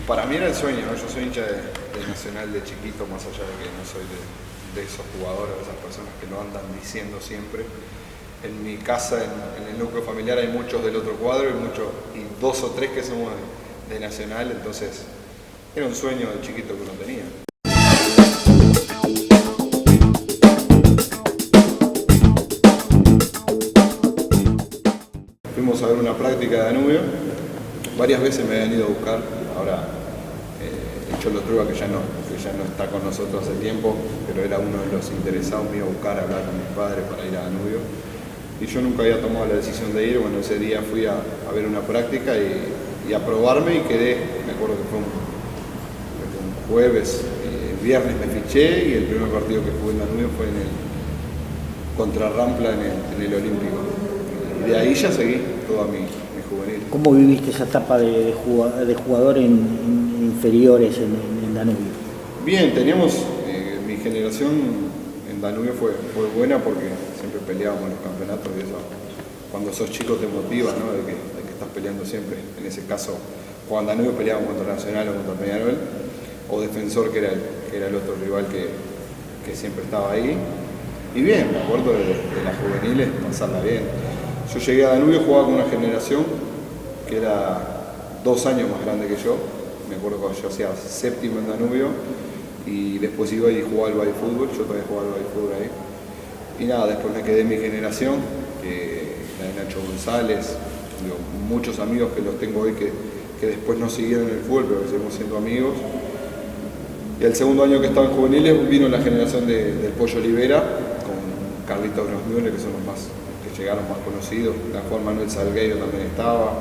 para mí era el sueño, ¿no? Yo soy hincha de Nacional de chiquito, más allá de que no soy de esos jugadores, de esas personas que lo andan diciendo siempre. En mi casa, en el núcleo familiar, hay muchos del otro cuadro y dos o tres que somos de Nacional, entonces era un sueño de chiquito que uno tenía. Fuimos a ver una práctica de Danubio, varias veces me habían ido a buscar, ahora el Cholo Truba, que ya no está con nosotros hace tiempo, pero era uno de los interesados, me iba a buscar, a hablar con mis padres para ir a Danubio. Y yo nunca había tomado la decisión de ir. Bueno, ese día fui a ver una práctica y a probarme y quedé. Me acuerdo que fue un jueves, viernes me fiché y el primer partido que jugué en Danubio fue contra Rampla en el Olímpico. Y de ahí ya seguí toda mi juvenil. ¿Cómo viviste esa etapa de jugador en inferiores en Danubio? Bien, teníamos, mi generación en Danubio fue buena porque siempre peleábamos en los campeonatos y eso, cuando sos chico te motiva, ¿no? de que estás peleando siempre. En ese caso, cuando en Danubio peleábamos contra Nacional o contra Peñarol, o Defensor, que era el otro rival que siempre estaba ahí. Y bien, me acuerdo de las juveniles, pasarla bien. Yo llegué a Danubio, jugaba con una generación que era 2 años más grande que yo. Me acuerdo cuando yo hacía séptimo en Danubio y después iba y jugaba al fútbol, yo todavía jugaba al fútbol ahí. Y nada, después me quedé en mi generación, la de Nacho González, muchos amigos que los tengo hoy que después no siguieron el fútbol, pero que seguimos siendo amigos. Y el segundo año que estaba en juveniles vino la generación del Pollo Olivera, con Carlitos Grosmiole, que son los que llegaron más conocidos. La Juan Manuel Salgueiro también estaba.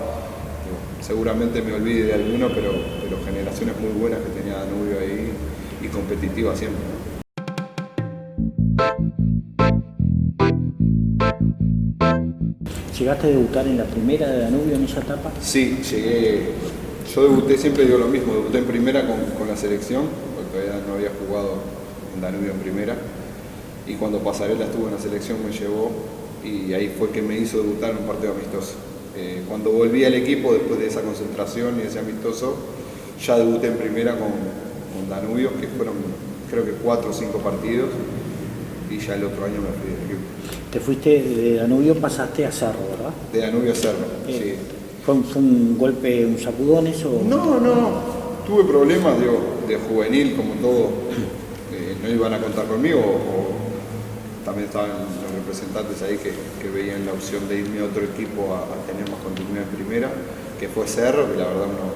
Seguramente me olvide de alguno, pero generaciones muy buenas que tenía Danubio ahí y competitiva siempre. ¿Llegaste a debutar en la primera de Danubio en esa etapa? Sí, llegué. Yo debuté, siempre digo lo mismo, debuté en primera con la selección, porque todavía no había jugado en Danubio en primera. Y cuando Pasarela estuvo en la selección me llevó y ahí fue que me hizo debutar en un partido amistoso. Cuando volví al equipo, después de esa concentración y ese amistoso, ya debuté en primera con Danubio, que fueron creo que 4 o 5 partidos, y ya el otro año me fui del equipo. Te fuiste de Danubio, pasaste a Cerro, ¿verdad? De Danubio a Cerro, sí. ¿Fue un golpe, un sacudón eso? No, tuve problemas de juvenil, como todo, no iban a contar conmigo, o también estaban los representantes ahí que veían la opción de irme a otro equipo a tener más continuidad en primera, que fue Cerro, que la verdad uno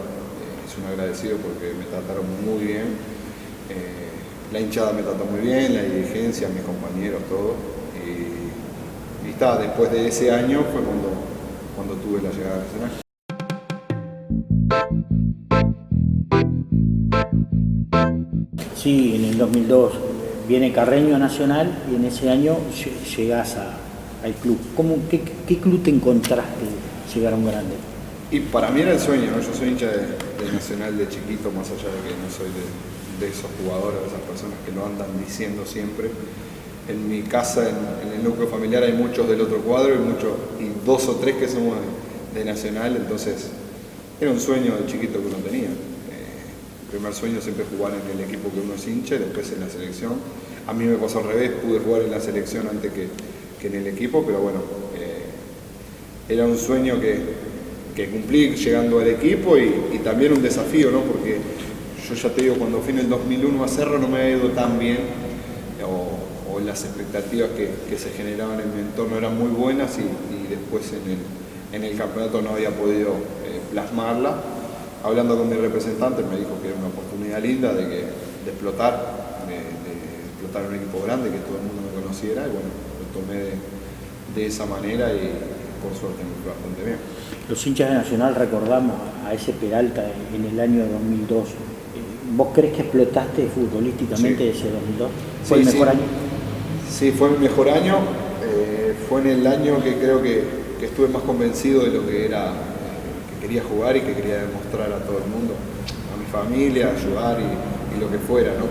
es un agradecido porque me trataron muy bien, la hinchada me trató muy bien, la dirigencia, mis compañeros, todo, y está, después de ese año fue cuando tuve la llegada nacional. Sí, en el 2002 viene Carreño a Nacional y en ese año llegás al club. ¿Qué club te encontraste llegar a un grande? Y para mí era el sueño, ¿no? Yo soy hincha de Nacional de chiquito, más allá de que no soy de esos jugadores, de esas personas que lo andan diciendo siempre. En mi casa, en el núcleo familiar, hay muchos del otro cuadro y 2 o 3 que somos de Nacional, entonces era un sueño de chiquito que uno tenía. El primer sueño siempre jugar en el equipo que uno es hincha y después en la selección. A mí me pasó al revés, pude jugar en la selección antes que en el equipo, pero bueno, era un sueño que cumplí llegando al equipo y también un desafío, ¿no? Porque yo ya te digo, cuando fui en el 2001 a Cerro no me había ido tan bien, o las expectativas que se generaban en mi entorno eran muy buenas y después en el campeonato no había podido plasmarla. Hablando con mi representante me dijo que era una oportunidad linda de explotar, de explotar un equipo grande, que todo el mundo me conociera, y bueno, lo tomé de esa manera y por suerte me fue bastante bien. Los hinchas de Nacional recordamos a ese Peralta en el año 2002. ¿Vos crees que explotaste futbolísticamente ese 2002? ¿Fue el mejor año? Sí, fue mi mejor año. Fue en el año que creo que estuve más convencido de lo que era, que quería jugar y que quería demostrar a todo el mundo, a mi familia, ayudar y lo que fuera, ¿no?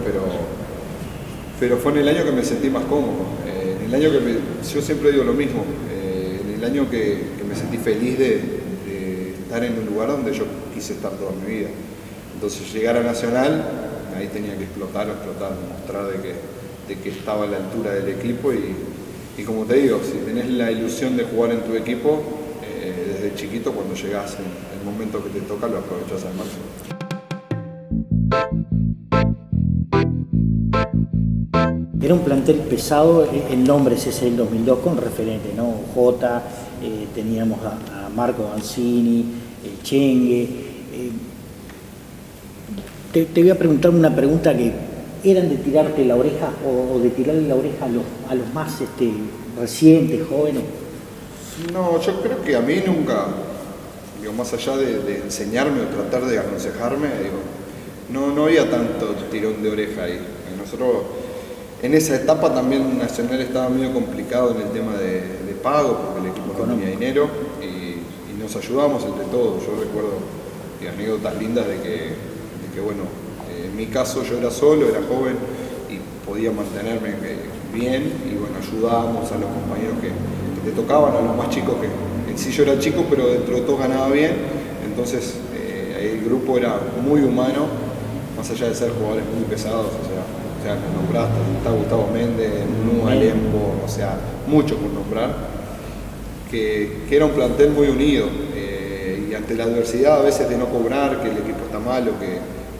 Pero fue en el año que me sentí más cómodo. En el año yo siempre digo lo mismo, en el año que me sentí feliz de estar en un lugar donde yo quise estar toda mi vida. Entonces llegar a Nacional, ahí tenía que explotar, mostrar de que estaba a la altura del equipo y como te digo, si tenés la ilusión de jugar en tu equipo, desde chiquito cuando llegás en el momento que te toca lo aprovechás al máximo. Era un plantel pesado, el nombre es ese del 2002 con referente, ¿no? Jota, teníamos a Marco Banzini, Chengue. Te voy a preguntar una pregunta que eran de tirarte la oreja o de tirarle la oreja a los más recientes, jóvenes. No, yo creo que a mí nunca, digo, más allá de enseñarme o tratar de aconsejarme, digo, no había tanto tirón de oreja ahí. Nosotros en esa etapa también Nacional estaba medio complicado en el tema de pago, porque el equipo no tenía dinero y nos ayudábamos entre todos. Yo recuerdo anécdotas lindas de que bueno, en mi caso yo era solo, era joven y podía mantenerme bien y bueno, ayudábamos a los compañeros que te tocaban, a los más chicos que en sí yo era chico, pero dentro de todo ganaba bien. Entonces el grupo era muy humano, más allá de ser jugadores muy pesados, o sea, me nombraste, está Gustavo Méndez, Nú, Alembo, o sea, mucho por nombrar, que era un plantel muy unido y ante la adversidad a veces de no cobrar, que el equipo está mal o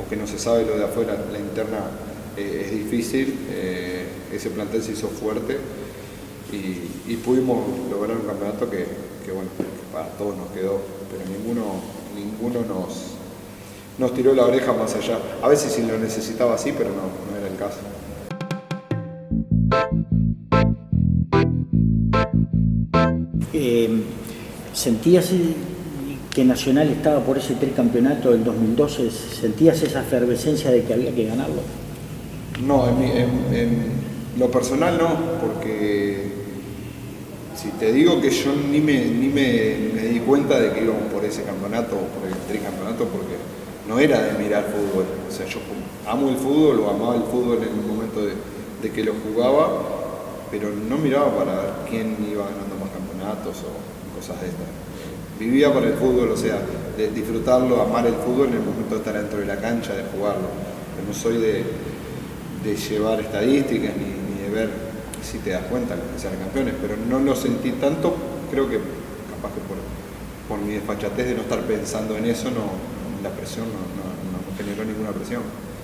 que no se sabe lo de afuera, la interna es difícil, ese plantel se hizo fuerte y pudimos lograr un campeonato que bueno, que para todos nos quedó, pero ninguno nos tiró la oreja más allá. A veces sí lo necesitaba así, pero no era el caso. ¿Sentías que Nacional estaba por ese tricampeonato del 2012? ¿Sentías esa efervescencia de que había que ganarlo? No, en lo personal no, porque si te digo que yo ni me di cuenta de que íbamos por ese campeonato o por el tricampeonato, porque no era de mirar fútbol. O sea, yo amo el fútbol o amaba el fútbol en el momento de que lo jugaba, pero no miraba para ver quién iba ganando más campeonatos o cosas de estas. Vivía para el fútbol, o sea, de disfrutarlo, amar el fútbol en el momento de estar dentro de la cancha, de jugarlo. Yo no soy de llevar estadísticas ni de ver si te das cuenta que sean campeones, pero no lo sentí tanto, creo que capaz que por mi desfachatez de no estar pensando en eso, la presión no generó ninguna presión.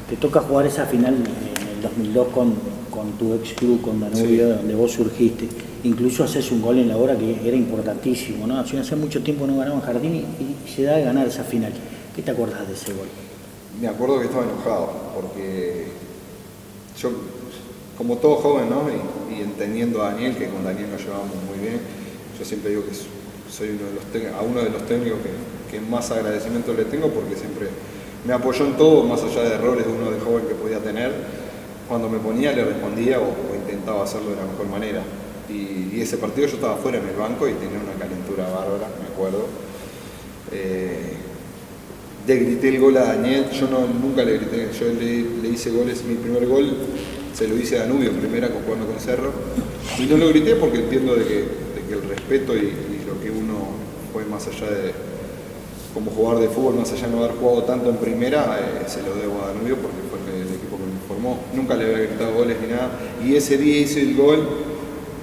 Te toca jugar esa final en el 2002 con tu ex club, con Danubio, sí, donde vos surgiste. Incluso haces un gol en la hora que era importantísimo, ¿no? Hace mucho tiempo no ganaba en Jardín y se da de ganar esa final. ¿Qué te acordás de ese gol? Me acuerdo que estaba enojado, porque yo, como todo joven, ¿no? Y entendiendo a Daniel, que con Daniel nos llevábamos muy bien, yo siempre digo que soy uno de los técnicos que más agradecimiento le tengo, porque siempre me apoyó en todo, más allá de errores de uno de joven que podía tener. Cuando me ponía le respondía o intentaba hacerlo de la mejor manera. Y ese partido yo estaba fuera en el banco y tenía una calentura bárbara, me acuerdo. Le grité el gol a Daniel, yo nunca le grité, yo le hice goles, mi primer gol se lo hice a Danubio, primera jugando con Cerro, y no lo grité porque entiendo de que el respeto y lo que uno fue más allá de, como jugador de fútbol, más allá de no haber jugado tanto en primera, se lo debo a Danubio porque fue el equipo que me formó, nunca le había gritado goles ni nada, y ese día hice el gol,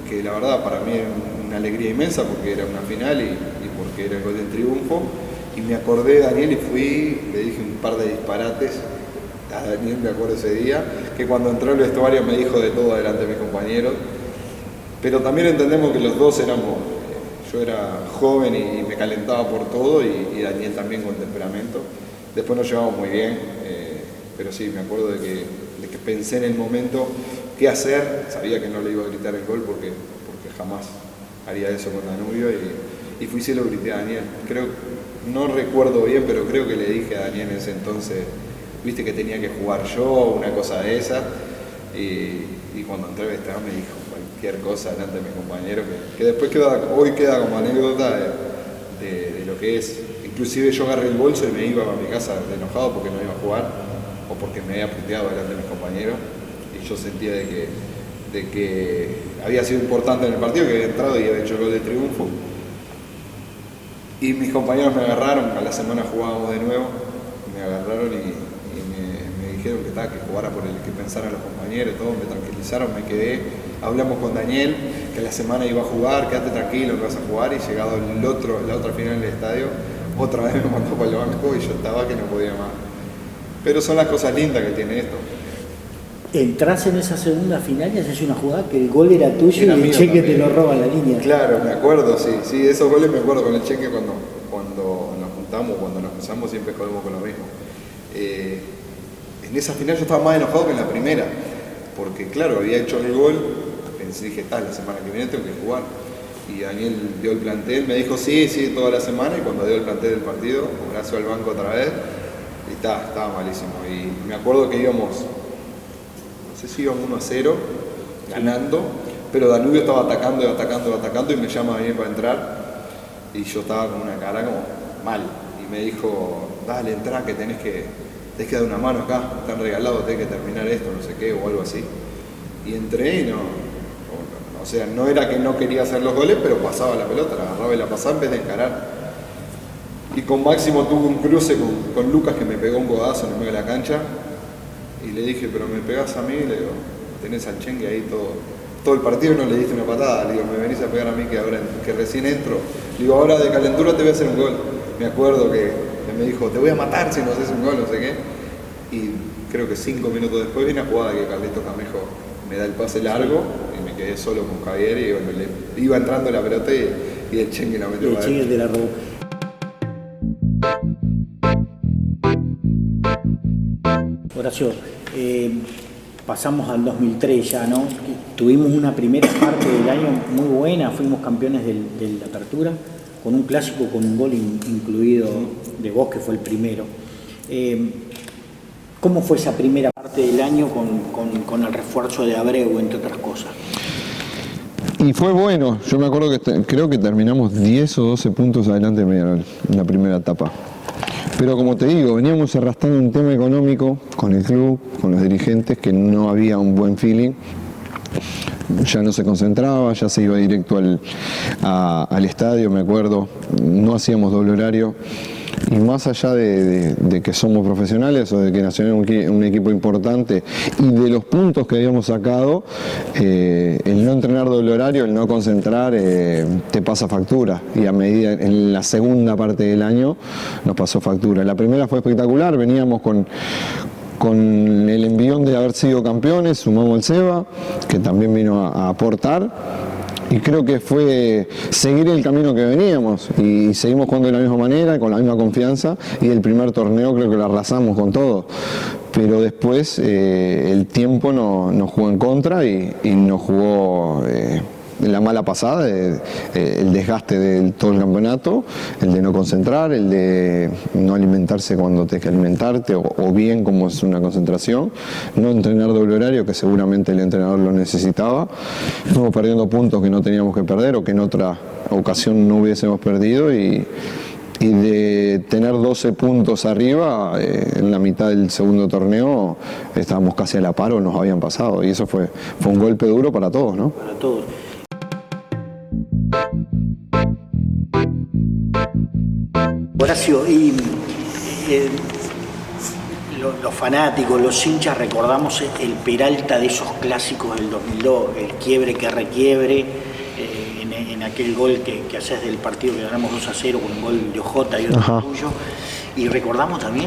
que la verdad para mí era una alegría inmensa porque era una final y porque era el gol del triunfo. Y me acordé de Daniel y le dije un par de disparates a Daniel, me acuerdo ese día, que cuando entró al vestuario me dijo de todo delante de mis compañeros. Pero también entendemos que los dos éramos, yo era joven y me calentaba por todo y Daniel también con temperamento. Después nos llevamos muy bien, pero sí, me acuerdo de que pensé en el momento qué hacer, sabía que no le iba a gritar el gol porque jamás haría eso con Danubio y fui y se lo grité a Daniel. No recuerdo bien, pero creo que le dije a Daniel en ese entonces, viste que tenía que jugar yo, una cosa de esa, y cuando entré al vestuario me dijo cualquier cosa delante de mis compañeros, que después hoy queda como anécdota de lo que es. Inclusive yo agarré el bolso y me iba a mi casa enojado porque no iba a jugar, o porque me había puteado delante de mis compañeros, y yo sentía de que había sido importante en el partido, que había entrado y había hecho el gol de triunfo. Y mis compañeros me agarraron, a la semana jugábamos de nuevo, me me agarraron y me dijeron que jugara por el que pensaran los compañeros, todo, me tranquilizaron, me quedé, hablamos con Daniel, que la semana iba a jugar, quédate tranquilo que vas a jugar, y llegado la otra final del estadio, otra vez me mandó para el banco y yo estaba que no podía más. Pero son las cosas lindas que tiene esto. Entrás en esa segunda final y haces una jugada que el gol era tuyo y el Cheque te lo roba en la línea. Claro, me acuerdo, sí, esos goles me acuerdo con el Cheque cuando nos juntamos, cuando nos cruzamos siempre jugamos con lo mismo. En esa final yo estaba más enojado que en la primera, porque claro, había hecho el gol, dije, la semana que viene tengo que jugar. Y Daniel dio el plantel, me dijo sí, toda la semana, y cuando dio el plantel del partido, brazo al banco otra vez, y estaba malísimo. Y me acuerdo que íbamos 1-0, ganando, pero Danubio estaba atacando y me llama a venir para entrar, y yo estaba con una cara como mal, y me dijo, dale, entrá, que tenés que dar una mano acá, están regalados, tenés que terminar esto, no sé qué, o algo así. Y entré y o sea, no era que no quería hacer los goles, pero pasaba la pelota, la agarraba y la pasaba en vez de encarar. Y con Máximo tuve un cruce con Lucas, que me pegó un codazo en el medio de la cancha, y le dije, pero me pegás a mí, le digo, tenés al Chengue ahí todo el partido y no le diste una patada, le digo, me venís a pegar a mí que recién entro, le digo, ahora de calentura te voy a hacer un gol. Me acuerdo que me dijo, te voy a matar si no haces un gol, no sé qué, y creo que 5 minutos después viene una jugada que Carlitos Camejo me da el pase largo y me quedé solo con Javier, y bueno, le iba entrando la pelota y el Chengue la metió. El Chengue te la robó. Horacio, pasamos al 2003 ya, ¿no? Tuvimos una primera parte del año muy buena, fuimos campeones de la apertura, con un clásico con un gol incluido de vos, que fue el primero. ¿Cómo fue esa primera parte del año con el refuerzo de Abreu, entre otras cosas? Y fue bueno, yo me acuerdo que creo que terminamos 10 o 12 puntos adelante de Peñarol en la primera etapa. Pero como te digo, veníamos arrastrando un tema económico con el club, con los dirigentes, que no había un buen feeling. Ya no se concentraba, ya se iba directo al estadio, me acuerdo. No hacíamos doble horario. Y más allá de que somos profesionales o de que Nacional es un equipo importante y de los puntos que habíamos sacado, el no entrenar doble horario, el no concentrar, te pasa factura. Y a medida, en la segunda parte del año, nos pasó factura. La primera fue espectacular, veníamos con el envión de haber sido campeones, sumamos al Seba, que también vino a aportar. Y creo que fue seguir el camino que veníamos y seguimos jugando de la misma manera, con la misma confianza, y el primer torneo creo que lo arrasamos con todo. Pero después el tiempo nos jugó en contra y nos jugó la mala pasada, el desgaste de todo el campeonato, el de no concentrar, el de no alimentarse cuando tenés que alimentarte, o bien como es una concentración, no entrenar doble horario, que seguramente el entrenador lo necesitaba. Estamos perdiendo puntos que no teníamos que perder o que en otra ocasión no hubiésemos perdido, y de tener 12 puntos arriba, en la mitad del segundo torneo estábamos casi a la par o nos habían pasado, y eso fue un golpe duro para todos, ¿no? Para todos. Horacio, y los fanáticos, los hinchas, recordamos el Peralta de esos clásicos del 2002, el quiebre que requiebre, en aquel gol que haces del partido que ganamos 2-0 con un gol de Ojota y otro tuyo, y recordamos también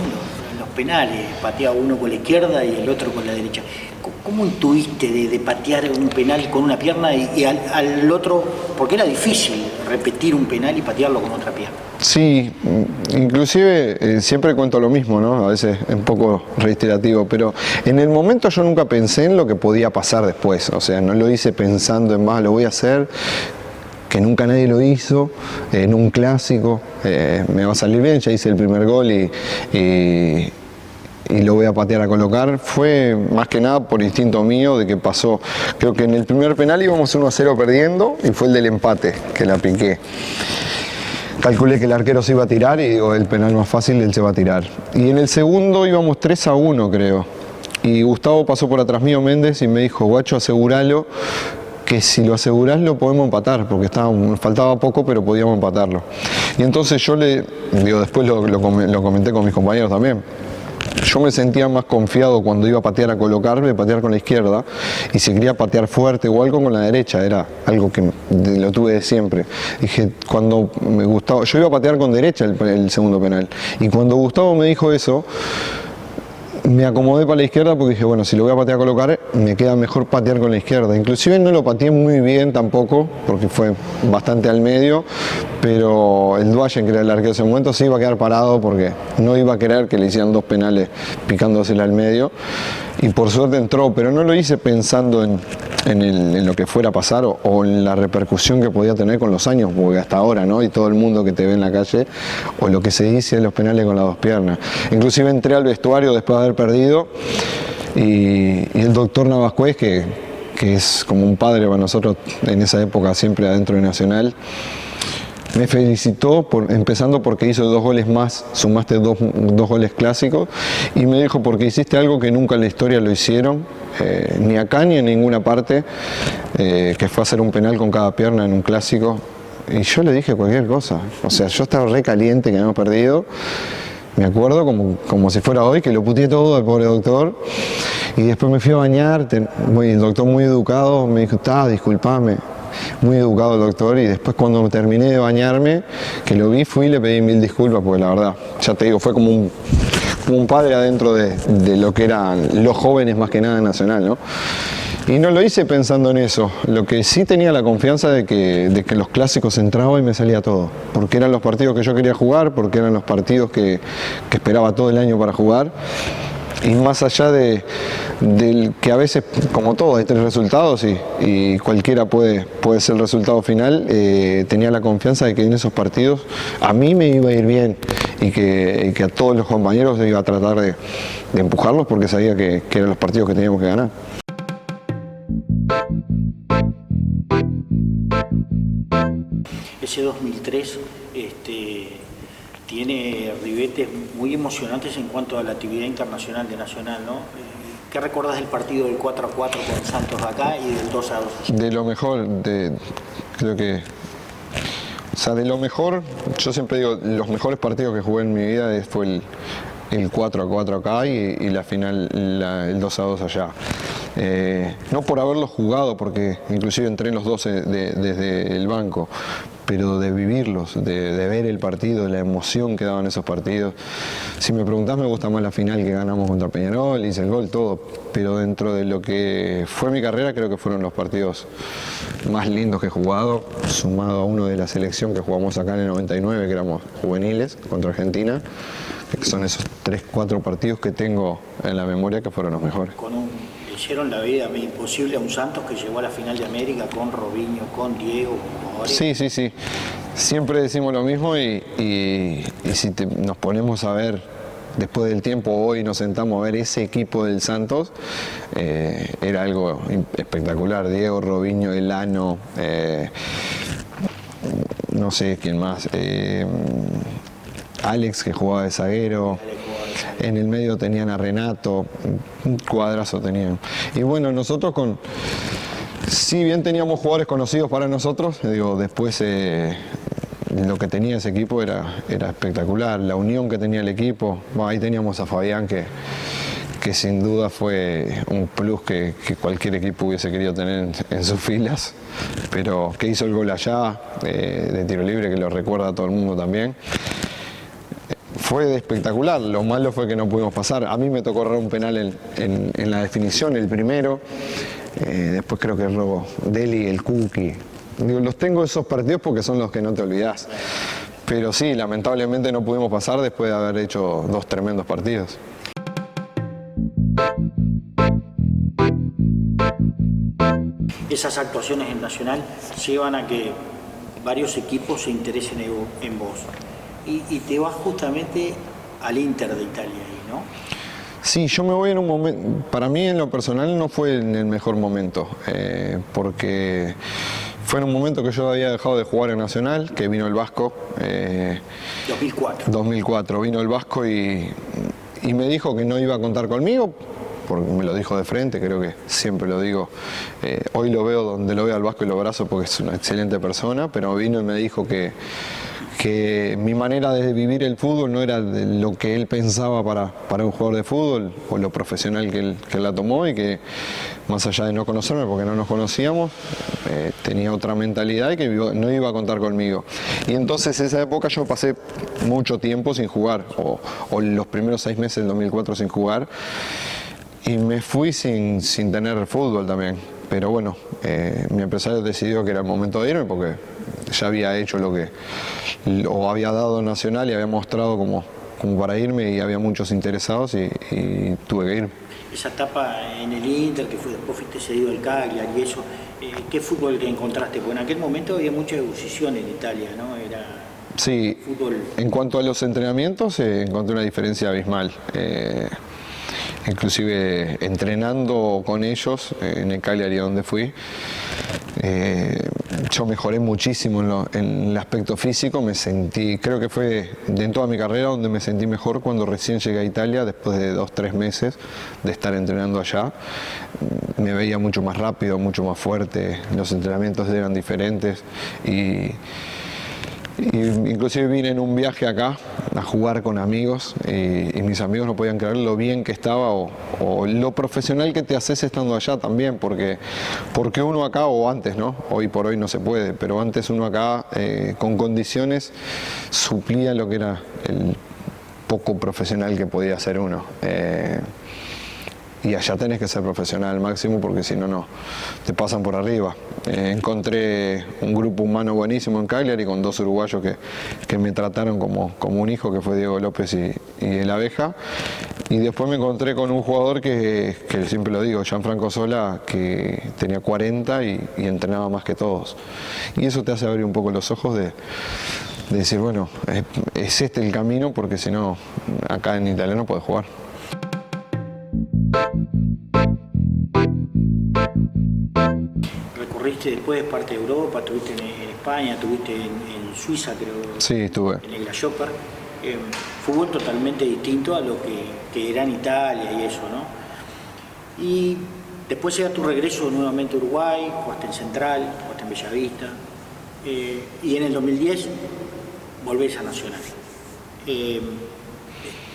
los penales, pateaba uno con la izquierda y el otro con la derecha. ¿Cómo intuiste de patear un penal con una pierna y al otro? Porque era difícil repetir un penal y patearlo con otra pierna. Sí, inclusive siempre cuento lo mismo, ¿no? A veces es un poco reiterativo, pero en el momento yo nunca pensé en lo que podía pasar después. O sea, no lo hice pensando en lo voy a hacer, que nunca nadie lo hizo, en un clásico, me va a salir bien, ya hice el primer gol y lo voy a patear a colocar. Fue más que nada por instinto mío de que pasó. Creo que en el primer penal íbamos 1-0 perdiendo y fue el del empate que la piqué. Calculé que el arquero se iba a tirar y digo, el penal más fácil él se va a tirar. Y en el segundo íbamos 3-1 creo. Y Gustavo pasó por atrás mío, Méndez, y me dijo, guacho, aseguralo, que si lo asegurás lo podemos empatar, porque faltaba poco, pero podíamos empatarlo. Y entonces yo después lo comenté con mis compañeros también. yo me sentía más confiado cuando iba a patear a colocarme, patear con la izquierda, y si quería patear fuerte o algo con la derecha, era algo que lo tuve de siempre. Dije, cuando me gustaba, yo iba a patear con derecha el segundo penal, y cuando Gustavo me dijo eso, me acomodé para la izquierda porque dije, bueno, si lo voy a patear a colocar, me queda mejor patear con la izquierda. Inclusive no lo pateé muy bien tampoco, porque fue bastante al medio, pero el Duayen, que era el arquero de ese momento, sí iba a quedar parado porque no iba a querer que le hicieran 2 penales picándosela al medio. Y por suerte entró, pero no lo hice pensando en lo que fuera a pasar o en la repercusión que podía tener con los años, porque hasta ahora, ¿no? Y todo el mundo que te ve en la calle, o lo que se dice de los penales con las 2 piernas. Inclusive entré al vestuario después de haber perdido y el doctor Navascués, que es como un padre para nosotros en esa época, siempre adentro de Nacional, me felicitó empezando porque hizo 2 goles más, sumaste 2 goles clásicos, y me dijo porque hiciste algo que nunca en la historia lo hicieron, ni acá ni en ninguna parte, que fue hacer un penal con cada pierna en un clásico. Y yo le dije cualquier cosa, o sea, yo estaba re caliente que habíamos perdido, me acuerdo como si fuera hoy, que lo puteé todo al pobre doctor, y después me fui a bañar, el doctor muy educado me dijo, disculpame. Muy educado el doctor, y después cuando terminé de bañarme, que lo vi, fui y le pedí 1000 disculpas, porque la verdad, ya te digo, fue como un padre adentro de lo que eran los jóvenes más que nada en Nacional, ¿no? Y no lo hice pensando en eso, lo que sí tenía la confianza de que los clásicos entraba y me salía todo, porque eran los partidos que yo quería jugar, porque eran los partidos que esperaba todo el año para jugar. Y más allá del que a veces, como todo, hay 3 resultados y cualquiera puede ser el resultado final, tenía la confianza de que en esos partidos a mí me iba a ir bien y que a todos los compañeros iba a tratar de empujarlos porque sabía que eran los partidos que teníamos que ganar. Ese 2003 tiene ribetes muy emocionantes en cuanto a la actividad internacional de Nacional, ¿no? ¿Qué recordás del partido del 4-4 con Santos acá y del 2-2? De lo mejor, creo que... O sea, de lo mejor, yo siempre digo, los mejores partidos que jugué en mi vida fue el 4-4 acá y la final, el 2-2 allá. No por haberlo jugado, porque inclusive entré en los 12 desde el banco, pero de vivirlos, de ver el partido, la emoción que daban esos partidos. Si me preguntás, me gusta más la final que ganamos contra Peñarol, hice el gol, todo, pero dentro de lo que fue mi carrera, creo que fueron los partidos más lindos que he jugado, sumado a uno de la selección que jugamos acá en el 99, que éramos juveniles, contra Argentina, que son esos 3-4 partidos que tengo en la memoria que fueron los mejores. Le hicieron la vida imposible a un Santos que llegó a la final de América con Robinho, con Diego. Sí. Siempre decimos lo mismo y si nos ponemos a ver, después del tiempo, hoy nos sentamos a ver ese equipo del Santos, era algo espectacular. Diego, Robinho, Elano, no sé quién más, Alex, que jugaba de zaguero. En el medio tenían a Renato, un cuadrazo tenían. Y bueno, nosotros si bien teníamos jugadores conocidos para nosotros, después lo que tenía ese equipo era espectacular, la unión que tenía el equipo. Ahí teníamos a Fabián, que sin duda fue un plus que cualquier equipo hubiese querido tener en sus filas, pero que hizo el gol allá, de tiro libre, que lo recuerda a todo el mundo también. Fue espectacular, lo malo fue que no pudimos pasar. A mí me tocó errar un penal en la definición, el primero. Después creo que erró Deli, el Cookie. Los tengo esos partidos porque son los que no te olvidás. Pero sí, lamentablemente no pudimos pasar después de haber hecho 2 tremendos partidos. Esas actuaciones en Nacional llevan a que varios equipos se interesen en vos. Y te vas justamente al Inter de Italia ahí, ¿no? Sí, yo me voy en un momento, para mí en lo personal no fue en el mejor momento, porque fue en un momento que yo había dejado de jugar en Nacional, que vino el Vasco. 2004 vino el Vasco y me dijo que no iba a contar conmigo, porque me lo dijo de frente, creo que siempre lo digo. Hoy lo veo donde lo veo al Vasco y lo abrazo porque es una excelente persona, pero vino y me dijo que que mi manera de vivir el fútbol no era de lo que él pensaba para un jugador de fútbol o lo profesional que él la tomó, y que más allá de no conocerme porque no nos conocíamos, tenía otra mentalidad y que no iba a contar conmigo. Y entonces esa época yo pasé mucho tiempo sin jugar, o los primeros 6 meses del 2004 sin jugar, y me fui sin tener fútbol también. Pero bueno, mi empresario decidió que era el momento de irme porque ya había hecho o había dado Nacional y había mostrado como para irme, y había muchos interesados y tuve que ir. Esa etapa en el Inter, que después fuiste cedido al Cagliari y eso, ¿qué fútbol que encontraste? Porque en aquel momento había mucha ebullición en Italia, ¿no? Era sí, fútbol. En cuanto a los entrenamientos encontré una diferencia abismal. Inclusive entrenando con ellos en el Cagliari donde fui, yo mejoré muchísimo en el aspecto físico. Me sentí, creo que fue en toda mi carrera donde me sentí mejor cuando recién llegué a Italia, después de 2-3 meses de estar entrenando allá. Me veía mucho más rápido, mucho más fuerte, los entrenamientos eran diferentes, y inclusive vine en un viaje acá a jugar con amigos, y mis amigos no podían creer lo bien que estaba o lo profesional que te haces estando allá también, porque uno acá, o antes, ¿no? Hoy por hoy no se puede, pero antes uno acá con condiciones suplía lo que era el poco profesional que podía ser uno. Y allá tenés que ser profesional al máximo porque si no, no te pasan por arriba. Encontré un grupo humano buenísimo en Cagliari con 2 uruguayos que me trataron como un hijo, que fue Diego López y el Abeja. Y después me encontré con un jugador que siempre lo digo, Gianfranco Sola, que tenía 40 y entrenaba más que todos. Y eso te hace abrir un poco los ojos de decir, bueno, es este el camino, porque si no, acá en Italia no puedes jugar. Recorriste después parte de Europa, estuviste en España, estuviste en Suiza, creo. Sí, estuve. En el Grasshopper. Fútbol totalmente distinto a lo que era en Italia y eso, ¿no? Y después llega tu regreso nuevamente a Uruguay, jugaste en Central, jugaste en Bellavista, y en el 2010 volvés a Nacional.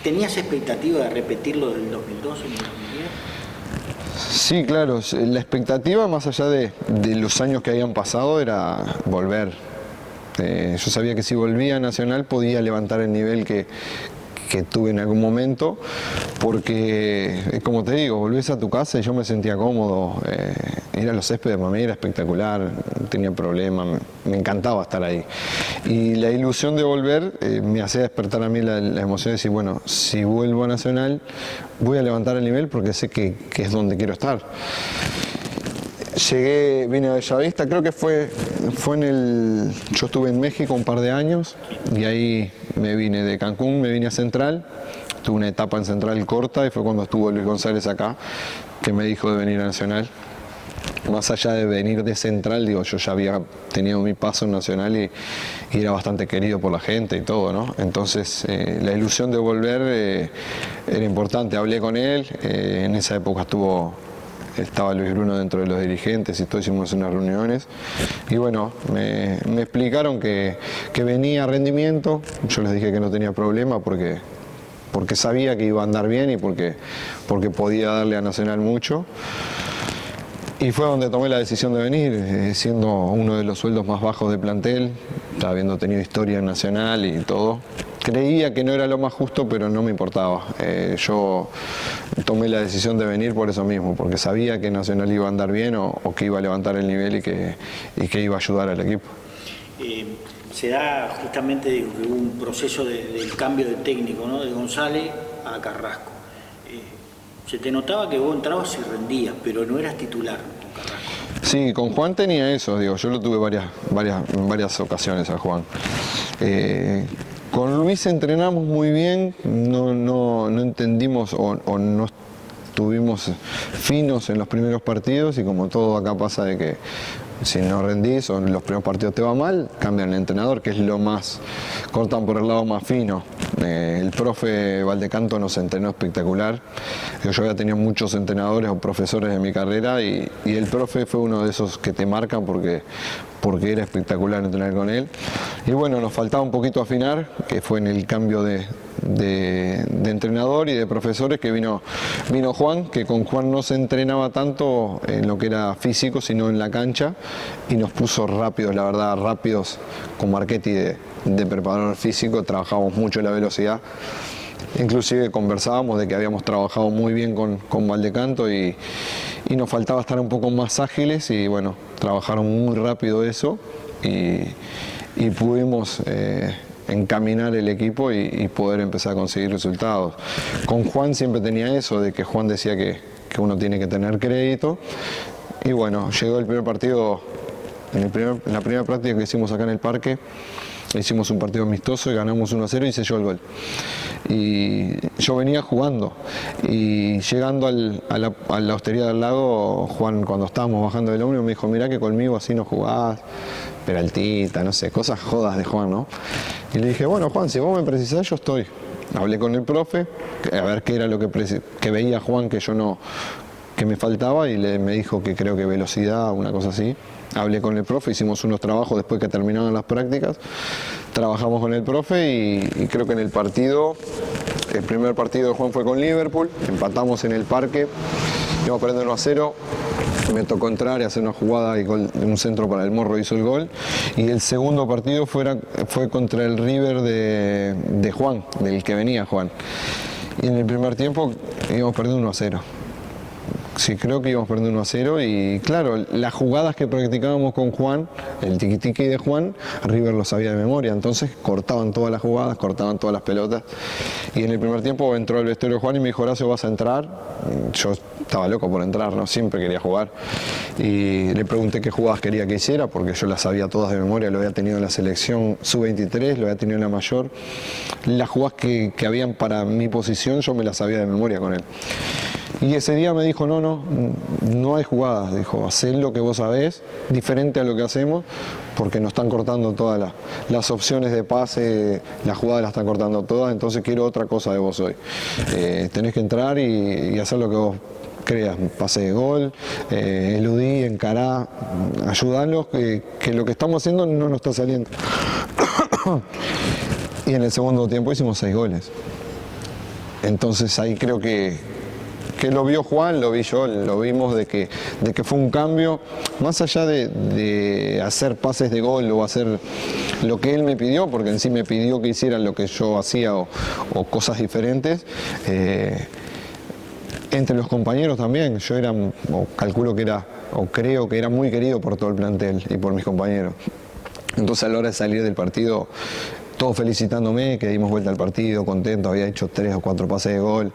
¿Tenías expectativa de repetirlo del 2012 en el 2010? Sí, claro. La expectativa, más allá de los años que habían pasado, era volver. Yo sabía que si volvía a Nacional podía levantar el nivel que tuve en algún momento, porque, como te digo, volvés a tu casa y yo me sentía cómodo. Ir a los céspedes para mí era espectacular, no tenía problema, me encantaba estar ahí. Y la ilusión de volver me hacía despertar a mí la emoción de decir, bueno, si vuelvo a Nacional voy a levantar el nivel porque sé que es donde quiero estar. Vine a Bellavista, creo que fue yo estuve en México un par de años y ahí me vine de Cancún, me vine a Central, tuve una etapa en Central corta y fue cuando estuvo Luis González acá, que me dijo de venir a Nacional. Más allá de venir de Central, digo, yo ya había tenido mi paso en Nacional y era bastante querido por la gente y todo, ¿no? Entonces la ilusión de volver era importante. Hablé con él, en esa época estaba Luis Bruno dentro de los dirigentes y todos hicimos unas reuniones y bueno, me explicaron que venía a rendimiento. Yo les dije que no tenía problema porque sabía que iba a andar bien y porque podía darle a Nacional mucho. Y fue donde tomé la decisión de venir, siendo uno de los sueldos más bajos de plantel, habiendo tenido historia en Nacional y todo. Creía que no era lo más justo, pero no me importaba. Yo tomé la decisión de venir por eso mismo, porque sabía que Nacional iba a andar bien o que iba a levantar el nivel y que iba a ayudar al equipo. Se da justamente un proceso del cambio de técnico, ¿no? De González a Carrasco. Se te notaba que vos entrabas y rendías, pero no eras titular con Carrasco. Sí, con Juan tenía eso, digo, yo lo tuve varias ocasiones a Juan. Con Luis entrenamos muy bien, no entendimos o no tuvimos finos en los primeros partidos y como todo acá pasa de que si no rendís o en los primeros partidos te va mal, cambian el entrenador, que es lo más, cortan por el lado más fino. El profe Valdecanto nos entrenó espectacular. Yo había tenido muchos entrenadores o profesores en mi carrera y el profe fue uno de esos que te marcan porque era espectacular entrenar con él. Y bueno, nos faltaba un poquito afinar, que fue en el cambio de entrenador y de profesores que vino Juan, que con Juan no se entrenaba tanto en lo que era físico, sino en la cancha, y nos puso rápidos, la verdad, rápidos con Marchetti de preparador físico, trabajábamos mucho la velocidad. Inclusive conversábamos de que habíamos trabajado muy bien con Valdecanto y nos faltaba estar un poco más ágiles y bueno, trabajaron muy rápido eso y pudimos encaminar el equipo y poder empezar a conseguir resultados. Con Juan siempre tenía eso, de que Juan decía que uno tiene que tener crédito y bueno, llegó el primer partido, en la primera práctica que hicimos acá en el parque. Hicimos un partido amistoso y ganamos 1-0 y selló el gol. Y yo venía jugando y llegando a la hostería del lago, Juan, cuando estábamos bajando del ómnibus, me dijo: mirá que conmigo así no jugás, penaltita, no sé, cosas jodas de Juan, ¿no? Y le dije: bueno, Juan, si vos me precisás, yo estoy. Hablé con el profe, a ver qué era lo que veía Juan que me faltaba y me dijo que creo que velocidad, una cosa así. Hablé con el profe, hicimos unos trabajos después que terminaron las prácticas, trabajamos con el profe y creo que en el partido, el primer partido de Juan fue con Liverpool, empatamos en el parque, íbamos perdiendo 1-0, me tocó entrar y hacer una jugada y un centro para el Morro, hizo el gol, y el segundo partido fue contra el River de Juan, del que venía Juan, y en el primer tiempo íbamos perdiendo 1-0. Sí, creo que íbamos perdiendo 1-0 y claro, las jugadas que practicábamos con Juan, el tiquitiqui de Juan, River lo sabía de memoria, entonces cortaban todas las jugadas, cortaban todas las pelotas y en el primer tiempo entró al vestuario de Juan y me dijo: Horacio, ¿vas a entrar? Yo estaba loco por entrar, ¿no? Siempre quería jugar y le pregunté qué jugadas quería que hiciera porque yo las sabía todas de memoria, lo había tenido en la selección sub-23, lo había tenido en la mayor, las jugadas que habían para mi posición yo me las sabía de memoria con él. Y ese día me dijo: no hay jugadas, dijo, hacé lo que vos sabés, diferente a lo que hacemos, porque nos están cortando todas las opciones de pase, las jugadas las están cortando todas, entonces quiero otra cosa de vos hoy. Tenés que entrar y hacer lo que vos creas, pase de gol, eludí, encará, ayudarlos, que lo que estamos haciendo no nos está saliendo. Y en el segundo tiempo hicimos 6 goles. Entonces ahí creo que lo vio Juan, lo vi yo, lo vimos de que fue un cambio, más allá de hacer pases de gol o hacer lo que él me pidió, porque en sí me pidió que hiciera lo que yo hacía o cosas diferentes. Entre los compañeros también, yo calculo que era, o creo que era muy querido por todo el plantel y por mis compañeros. Entonces a la hora de salir del partido, todos felicitándome, que dimos vuelta al partido, contento, había hecho 3 o 4 pases de gol.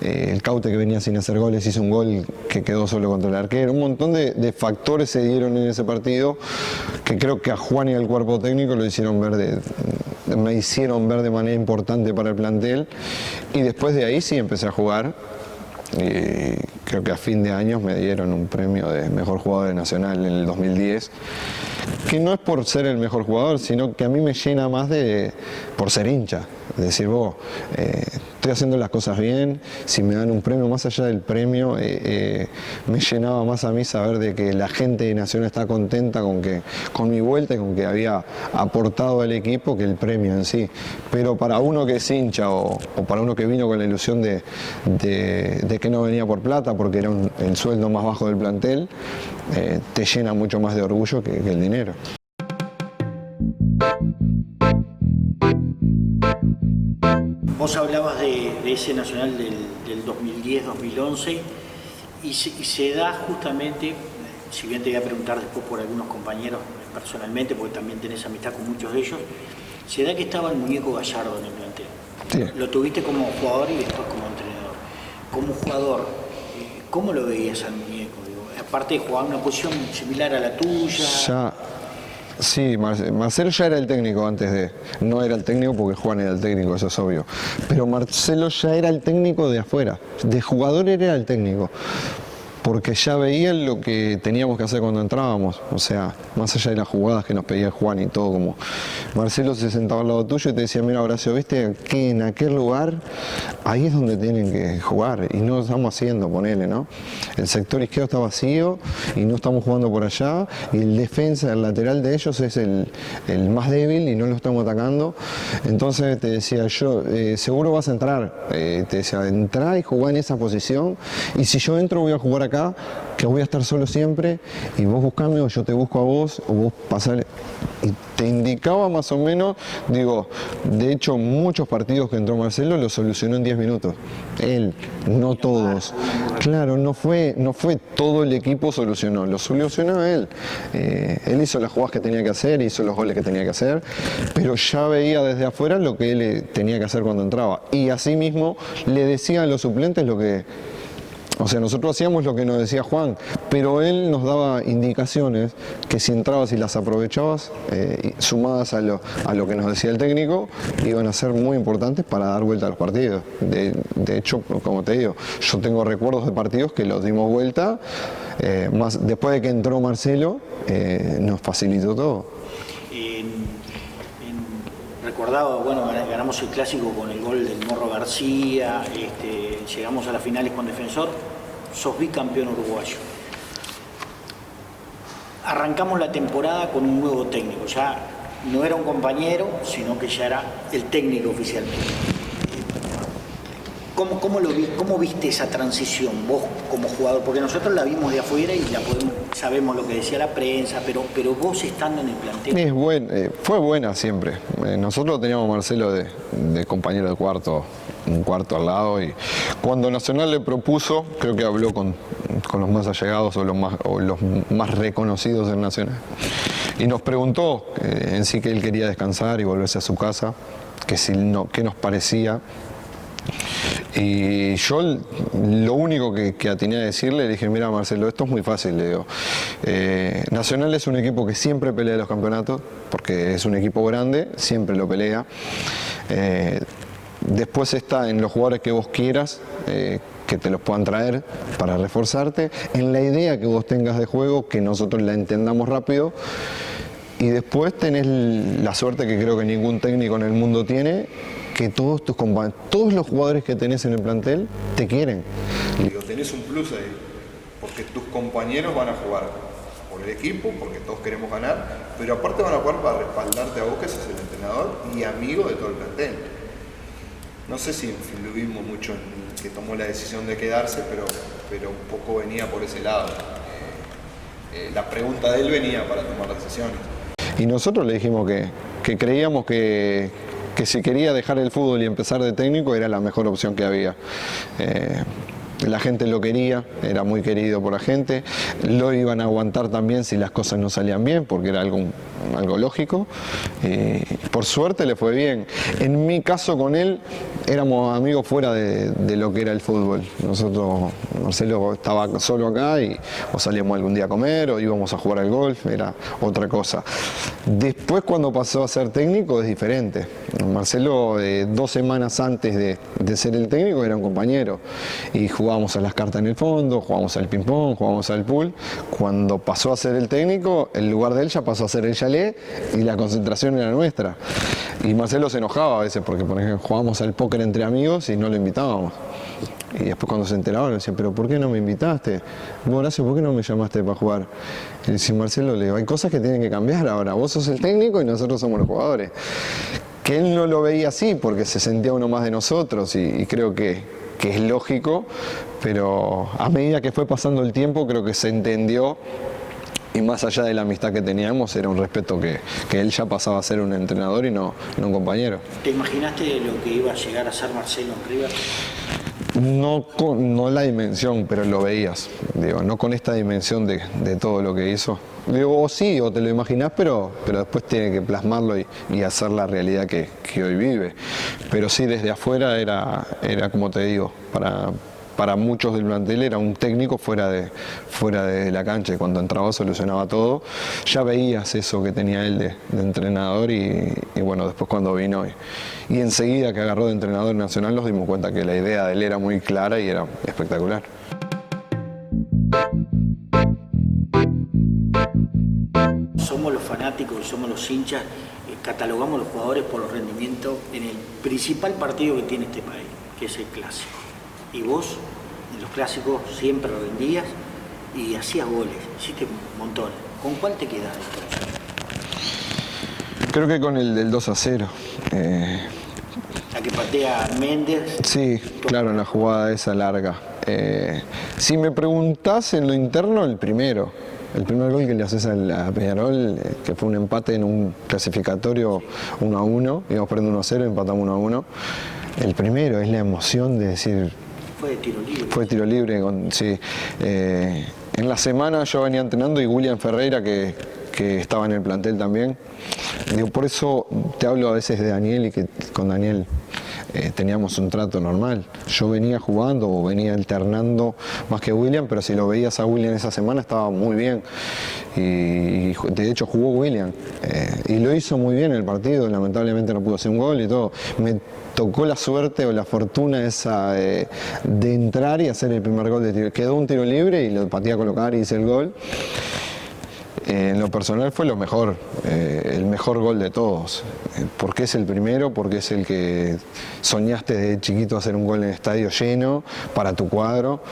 El Caute, que venía sin hacer goles, hizo un gol que quedó solo contra el arquero. Un montón de factores se dieron en ese partido que creo que a Juan y al cuerpo técnico me hicieron ver de manera importante para el plantel. Y después de ahí sí empecé a jugar. Y creo que a fin de año me dieron un premio de mejor jugador de Nacional en el 2010, que no es por ser el mejor jugador, sino que a mí me llena más por ser hincha, de decir, estoy haciendo las cosas bien, si me dan un premio, más allá del premio, me llenaba más a mí saber de que la gente de Nacional está contenta con mi vuelta y con que había aportado al equipo, que el premio en sí. Pero para uno que es hincha o para uno que vino con la ilusión de que no venía por plata, porque era el sueldo más bajo del plantel, te llena mucho más de orgullo que el dinero. Vos hablabas de ese Nacional del 2010-2011 y se da justamente, si bien te voy a preguntar después por algunos compañeros personalmente, porque también tenés amistad con muchos de ellos, se da que estaba el muñeco Gallardo en el plantel. Sí. Lo tuviste como jugador y después como entrenador. Como jugador, ¿cómo lo veías al muñeco? Aparte de jugar una posición similar a la tuya. Sí, Marcelo ya era el técnico antes de... No era el técnico porque Juan era el técnico, eso es obvio. Pero Marcelo ya era el técnico de afuera. De jugador era el técnico. Porque ya veían lo que teníamos que hacer cuando entrábamos. O sea, más allá de las jugadas que nos pedía Juan y todo, como Marcelo se sentaba al lado tuyo y te decía, mira Horacio, ¿viste que en aquel lugar ahí es donde tienen que jugar? Y no lo estamos haciendo, ponele, ¿no? El sector izquierdo está vacío y no estamos jugando por allá. Y el defensa, el lateral de ellos es el más débil y no lo estamos atacando. Entonces te decía yo, seguro vas a entrar. Te decía, entrá y jugá en esa posición. Y si yo entro voy a jugar acá, que voy a estar solo siempre, y vos buscame o yo te busco a vos, o vos pasale. Y te indicaba más o menos, digo, de hecho muchos partidos que entró Marcelo lo solucionó en 10 minutos. Él, no todos. Claro, no fue todo el equipo solucionó, lo solucionó él. Él hizo las jugadas que tenía que hacer, hizo los goles que tenía que hacer, pero ya veía desde afuera lo que él tenía que hacer cuando entraba. Y así mismo le decía a los suplentes lo que... O sea, nosotros hacíamos lo que nos decía Juan, pero él nos daba indicaciones que si entrabas y las aprovechabas, sumadas a lo que nos decía el técnico, iban a ser muy importantes para dar vuelta a los partidos. De hecho, como te digo, yo tengo recuerdos de partidos que los dimos vuelta, más después de que entró Marcelo, nos facilitó todo. Recordaba, bueno, ganamos el clásico con el gol del Morro García, llegamos a las finales con Defensor, sos bicampeón uruguayo. Arrancamos la temporada con un nuevo técnico, ya no era un compañero, sino que ya era el técnico oficialmente. ¿Cómo viste esa transición vos como jugador? Porque nosotros la vimos de afuera y sabemos lo que decía la prensa, pero vos estando en el plantel... Fue buena siempre. Nosotros teníamos a Marcelo de compañero de cuarto, un cuarto al lado, y cuando Nacional le propuso, creo que habló con los más allegados o los más reconocidos del Nacional, y nos preguntó en sí que él quería descansar y volverse a su casa, que si no, qué nos parecía. Y yo lo único que atiné a decirle, le dije, mira Marcelo, esto es muy fácil, le digo. Nacional es un equipo que siempre pelea los campeonatos, porque es un equipo grande, siempre lo pelea. Después está en los jugadores que vos quieras, que te los puedan traer para reforzarte, en la idea que vos tengas de juego, que nosotros la entendamos rápido. Y después tenés la suerte que creo que ningún técnico en el mundo tiene, que todos los jugadores que tenés en el plantel te quieren. Digo, tenés un plus ahí, porque tus compañeros van a jugar por el equipo, porque todos queremos ganar, pero aparte van a jugar para respaldarte a vos, que sos el entrenador y amigo de todo el plantel. No sé si influimos mucho en que tomó la decisión de quedarse, pero un poco venía por ese lado. La pregunta de él venía para tomar decisiones. Y nosotros le dijimos que creíamos que si quería dejar el fútbol y empezar de técnico era la mejor opción que había. La gente lo quería, era muy querido por la gente, lo iban a aguantar también si las cosas no salían bien, porque era algo lógico. Por suerte le fue bien. En mi caso con él éramos amigos fuera de lo que era el fútbol. Nosotros, Marcelo estaba solo acá y o salíamos algún día a comer o íbamos a jugar al golf, era otra cosa. Después cuando pasó a ser técnico es diferente. Marcelo 2 semanas antes de ser el técnico era un compañero y jugábamos a las cartas en el fondo, jugábamos al ping pong, jugábamos al pool. Cuando pasó a ser el técnico, el lugar de él ya pasó a ser el chalet y la concentración era nuestra. Y Marcelo se enojaba a veces porque, por ejemplo, jugábamos al póker entre amigos y no lo invitábamos. Y después cuando se enteraba le decía, pero ¿por qué no me invitaste? Bueno, Horacio, ¿por qué no me llamaste para jugar? Y decía, Marcelo, le digo, hay cosas que tienen que cambiar ahora. Vos sos el técnico y nosotros somos los jugadores. Que él no lo veía así porque se sentía uno más de nosotros y creo que es lógico, pero a medida que fue pasando el tiempo creo que se entendió. Y más allá de la amistad que teníamos, era un respeto que él ya pasaba a ser un entrenador y no un compañero. ¿Te imaginaste lo que iba a llegar a ser Marcelo en River? No la dimensión, pero lo veías. Digo, no con esta dimensión de todo lo que hizo. Digo, o sí, o te lo imaginás, pero después tiene que plasmarlo y hacer la realidad que hoy vive. Pero sí, desde afuera era como te digo, para muchos del plantel era un técnico fuera de la cancha, y cuando entraba solucionaba todo. Ya veías eso que tenía él de entrenador, y bueno, después cuando vino y enseguida que agarró de entrenador nacional nos dimos cuenta que la idea de él era muy clara y era espectacular. Somos los fanáticos y somos los hinchas, catalogamos a los jugadores por los rendimientos en el principal partido que tiene este país, que es el clásico. Y vos, en los clásicos, siempre rendías y hacías goles, hiciste montones. ¿Con cuál te quedás entonces? Creo que con el del 2-0. La que patea Méndez. Sí, claro, en la jugada esa larga. Si me preguntás en lo interno, el primer gol que le haces a Peñarol, que fue un empate en un clasificatorio 1-1, íbamos perdiendo 1-0, empatamos 1-1. El primero es la emoción de decir... Fue de tiro libre. Fue de tiro libre, sí. En la semana yo venía entrenando y William Ferreira, que estaba en el plantel también. Digo, por eso te hablo a veces de Daniel, y que con Daniel teníamos un trato normal. Yo venía jugando o venía alternando más que William, pero si lo veías a William esa semana estaba muy bien. Y de hecho jugó William y lo hizo muy bien el partido. Lamentablemente no pudo hacer un gol y todo. Me tocó la suerte o la fortuna esa de entrar y hacer el primer gol de tiro. Quedó un tiro libre y lo pateé a colocar y hice el gol. En lo personal fue lo mejor, el mejor gol de todos, porque es el primero, porque es el que soñaste de chiquito hacer un gol en el estadio lleno para tu cuadro,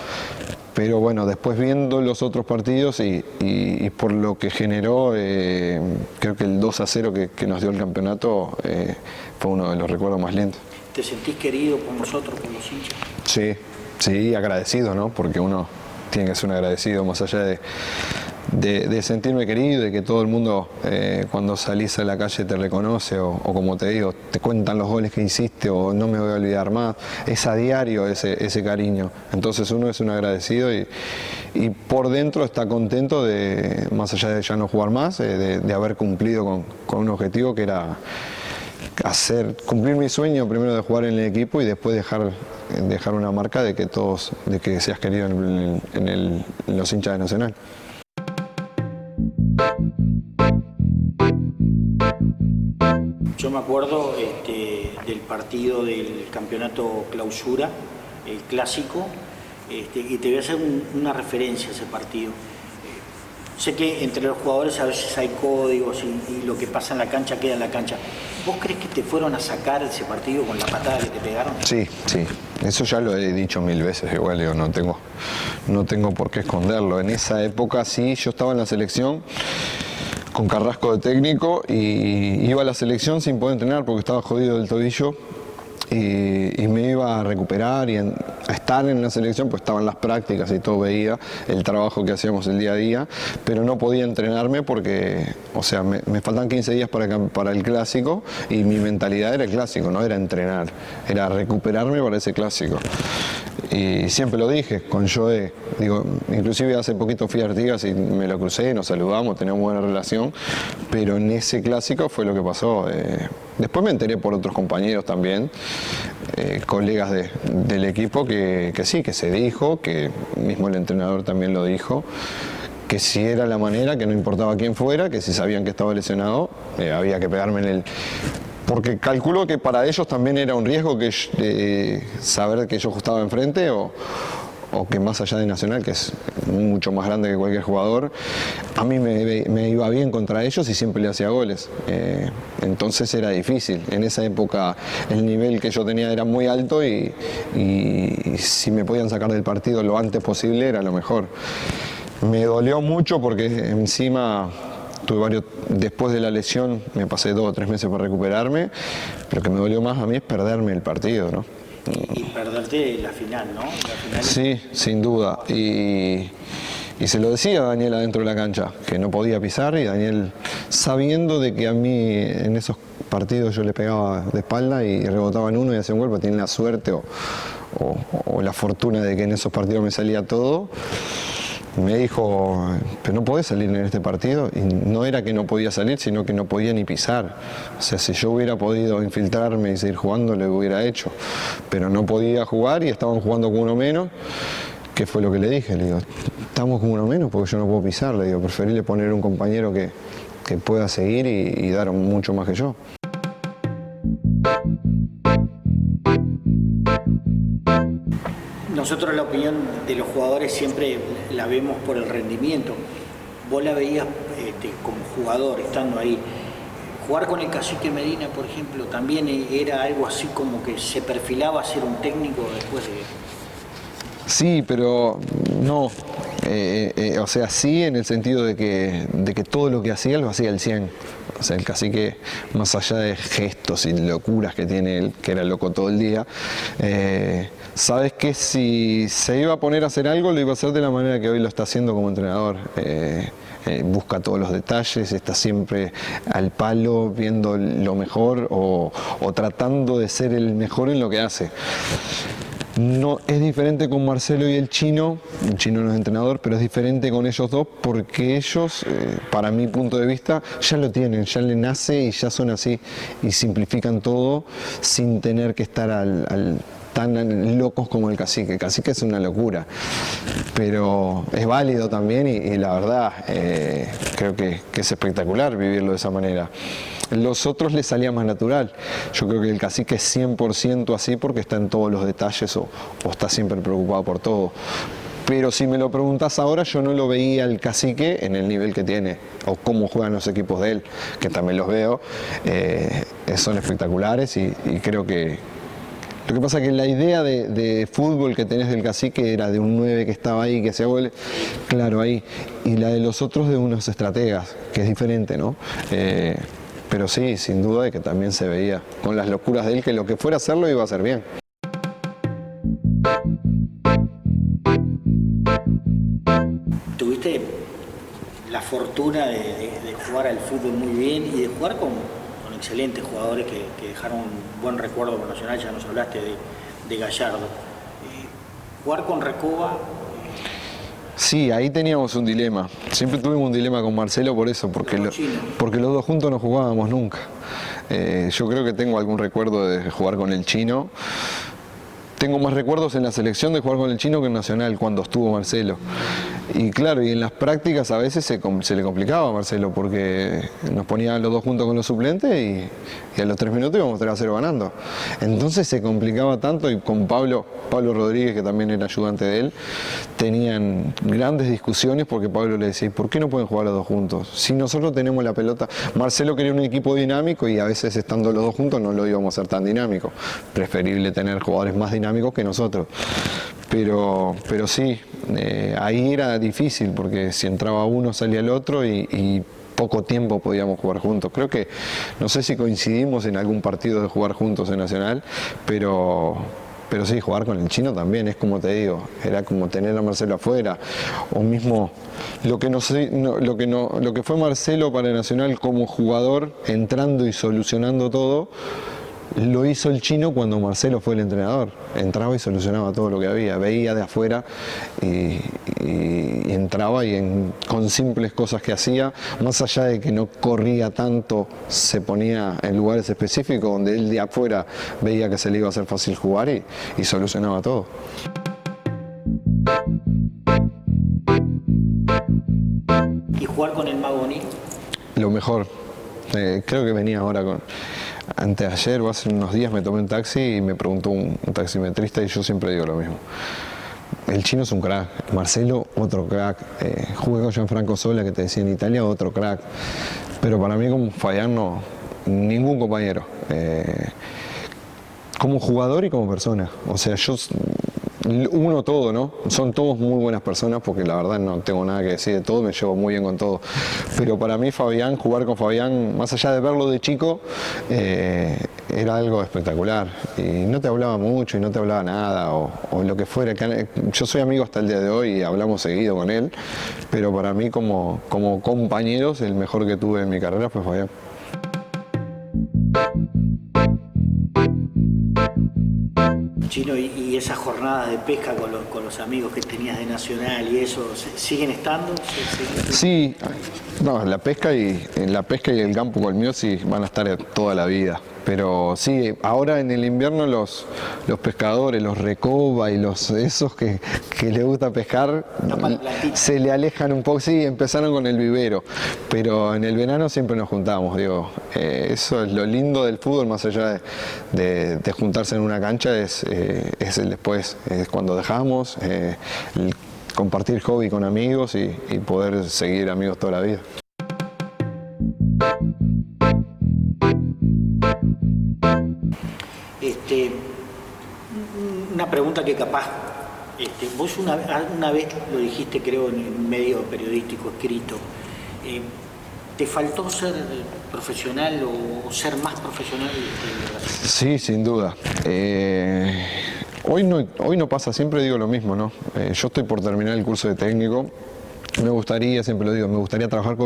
pero bueno, después viendo los otros partidos y por lo que generó, creo que el 2-0 que nos dio el campeonato fue uno de los recuerdos más lindos. ¿Te sentís querido por nosotros, por los hinchas? Sí, agradecido, ¿no? Porque uno tiene que ser un agradecido, más allá de sentirme querido, de que todo el mundo cuando salís a la calle te reconoce o como te digo, te cuentan los goles que hiciste o no me voy a olvidar más. Es a diario ese cariño. Entonces uno es un agradecido y por dentro está contento de, más allá de ya no jugar más, de haber cumplido con un objetivo que era cumplir mi sueño primero de jugar en el equipo y después dejar una marca de que seas querido en los hinchas de Nacional. Yo me acuerdo del partido del campeonato clausura, el clásico, y te voy a hacer una referencia a ese partido. Sé que entre los jugadores a veces hay códigos y lo que pasa en la cancha queda en la cancha. ¿Vos crees que te fueron a sacar ese partido con la patada que te pegaron? Sí. Eso ya lo he dicho 1000 veces, igual digo, no tengo por qué esconderlo. En esa época sí, yo estaba en la selección con Carrasco de técnico y iba a la selección sin poder entrenar porque estaba jodido del tobillo. Y me iba a recuperar y a estar en la selección, pues estaban las prácticas y todo, veía el trabajo que hacíamos el día a día, pero no podía entrenarme porque, o sea, me faltan 15 días para el clásico y mi mentalidad era el clásico, no era entrenar, era recuperarme para ese clásico. Y siempre lo dije con Joe, digo, inclusive hace poquito fui a Artigas y me lo crucé, nos saludamos, teníamos buena relación, pero en ese clásico fue lo que pasó. Después me enteré por otros compañeros también, colegas del equipo, que sí, que se dijo, que mismo el entrenador también lo dijo, que si era la manera, que no importaba quién fuera, que si sabían que estaba lesionado, había que pegarme en el... Porque calculo que para ellos también era un riesgo saber que yo estaba enfrente o que más allá de Nacional, que es mucho más grande que cualquier jugador, a mí me iba bien contra ellos y siempre le hacía goles. Entonces era difícil. En esa época el nivel que yo tenía era muy alto y si me podían sacar del partido lo antes posible era lo mejor. Me dolió mucho porque encima... después de la lesión me pasé 2 o 3 meses para recuperarme, pero que me dolió más a mí es perderme el partido, ¿no? Y perderte la final, ¿no? La final... Sí, sin duda. Y se lo decía a Daniel adentro de la cancha, que no podía pisar, y Daniel, sabiendo de que a mí en esos partidos yo le pegaba de espalda y rebotaba en uno y hacía un gol, pero tiene la suerte o la fortuna de que en esos partidos me salía todo. me dijo, pero no podés salir en este partido, y no era que no podía salir, sino que no podía ni pisar. O sea, si yo hubiera podido infiltrarme y seguir jugando, lo hubiera hecho, pero no podía jugar y estaban jugando con uno menos. ¿Qué fue lo que le dije? Le digo, estamos con uno menos porque yo no puedo pisar, le digo, preferible poner un compañero que pueda seguir y dar mucho más que yo. Nosotros la opinión de los jugadores siempre la vemos por el rendimiento. Vos la veías como jugador estando ahí. Jugar con el Cacique Medina, por ejemplo, también era algo así como que se perfilaba a ser un técnico después de... Sí, pero no. O sea, sí en el sentido de que todo lo que hacía lo hacía al 100. O sea, el Cacique, más allá de gestos y locuras que tiene él, que era loco todo el día, sabes que si se iba a poner a hacer algo, lo iba a hacer de la manera que hoy lo está haciendo como entrenador. Busca todos los detalles, está siempre al palo, viendo lo mejor o tratando de ser el mejor en lo que hace. No, es diferente con Marcelo y el Chino no es entrenador, pero es diferente con ellos dos porque ellos, para mi punto de vista, ya lo tienen, ya le nace y ya son así y simplifican todo sin tener que estar tan locos como el Cacique. El Cacique es una locura, pero es válido también y la verdad creo que es espectacular vivirlo de esa manera. Los otros les salía más natural. Yo creo que el Cacique es 100% así porque está en todos los detalles o está siempre preocupado por todo. Pero si me lo preguntás ahora, yo no lo veía al Cacique en el nivel que tiene o cómo juegan los equipos de él, que también los veo, son espectaculares y creo que... Lo que pasa es que la idea de fútbol que tenés del Cacique era de un 9 que estaba ahí, que hacía goles, claro, ahí, y la de los otros de unos estrategas, que es diferente, ¿no? Pero sí, sin duda de que también se veía con las locuras de él que lo que fuera a hacerlo iba a hacer bien. Tuviste la fortuna de jugar al fútbol muy bien y de jugar con excelentes jugadores que dejaron un buen recuerdo con Nacional. Ya nos hablaste de Gallardo. Jugar con Recoba... Sí, ahí teníamos un dilema. Siempre tuvimos un dilema con Marcelo por eso, porque los dos juntos no jugábamos nunca. Yo creo que tengo algún recuerdo de jugar con el Chino. Tengo más recuerdos en la selección de jugar con el Chino que en Nacional, cuando estuvo Marcelo. Y claro, y en las prácticas a veces se le complicaba a Marcelo, porque nos ponían los dos juntos con los suplentes y a los 3 minutos íbamos 3-0 ganando. Entonces se complicaba tanto y con Pablo Rodríguez, que también era ayudante de él, tenían grandes discusiones porque Pablo le decía, ¿por qué no pueden jugar los dos juntos? Si nosotros tenemos la pelota, Marcelo quería un equipo dinámico y a veces estando los dos juntos no lo íbamos a hacer tan dinámico. Preferible tener jugadores más dinámicos que nosotros. Pero sí, ahí era difícil porque si entraba uno salía el otro y poco tiempo podíamos jugar juntos. Creo que, no sé si coincidimos en algún partido de jugar juntos en Nacional, pero sí, jugar con el Chino también, es como te digo, era como tener a Marcelo afuera, o mismo lo que fue Marcelo para Nacional como jugador, entrando y solucionando todo, lo hizo el Chino cuando Marcelo fue el entrenador. Entraba y solucionaba todo lo que había, veía de afuera y entraba y con simples cosas que hacía, más allá de que no corría tanto, se ponía en lugares específicos donde él de afuera veía que se le iba a hacer fácil jugar y solucionaba todo. ¿Y jugar con el Mago Nino? Lo mejor. Creo que venía ahora antes de ayer o hace unos días me tomé un taxi y me preguntó un taximetrista y yo siempre digo lo mismo. El Chino es un crack, Marcelo otro crack, jugué con Gianfranco Sola, que te decía en Italia, otro crack, pero para mí como Fabián no, ningún compañero, como jugador y como persona, o sea uno todo, ¿no? Son todos muy buenas personas porque la verdad no tengo nada que decir de todo, me llevo muy bien con todo. Pero para mí Fabián, jugar con Fabián, más allá de verlo de chico, era algo espectacular. Y no te hablaba mucho y no te hablaba nada o lo que fuera. Yo soy amigo hasta el día de hoy y hablamos seguido con él, pero para mí como compañeros el mejor que tuve en mi carrera fue Fabián. Chino, y esas jornadas de pesca con los amigos que tenías de Nacional y eso, ¿siguen estando? Sí, no, la pesca y el campo colmillo sí van a estar toda la vida. Pero sí, ahora en el invierno los pescadores, los recoba y esos que les gusta pescar, se le alejan un poco. Sí, empezaron con el vivero, pero en el verano siempre nos juntamos, digo. Eso es lo lindo del fútbol, más allá de juntarse en una cancha, es el después, es cuando dejamos, el compartir hobby con amigos y poder seguir amigos toda la vida. Una pregunta que capaz, vos una vez lo dijiste, creo, en un medio periodístico escrito, ¿te faltó ser profesional o ser más profesional? Sí, sin duda. Hoy no pasa, siempre digo lo mismo, ¿no? Yo estoy por terminar el curso de técnico. Me gustaría, siempre lo digo, me gustaría trabajar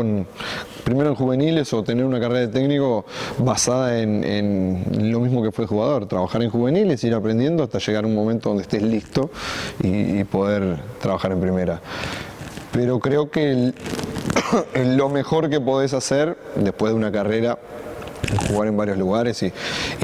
primero en juveniles o tener una carrera de técnico basada en lo mismo que fue jugador, trabajar en juveniles, ir aprendiendo hasta llegar a un momento donde estés listo y poder trabajar en primera. Pero creo que lo mejor que podés hacer después de una carrera, jugar en varios lugares y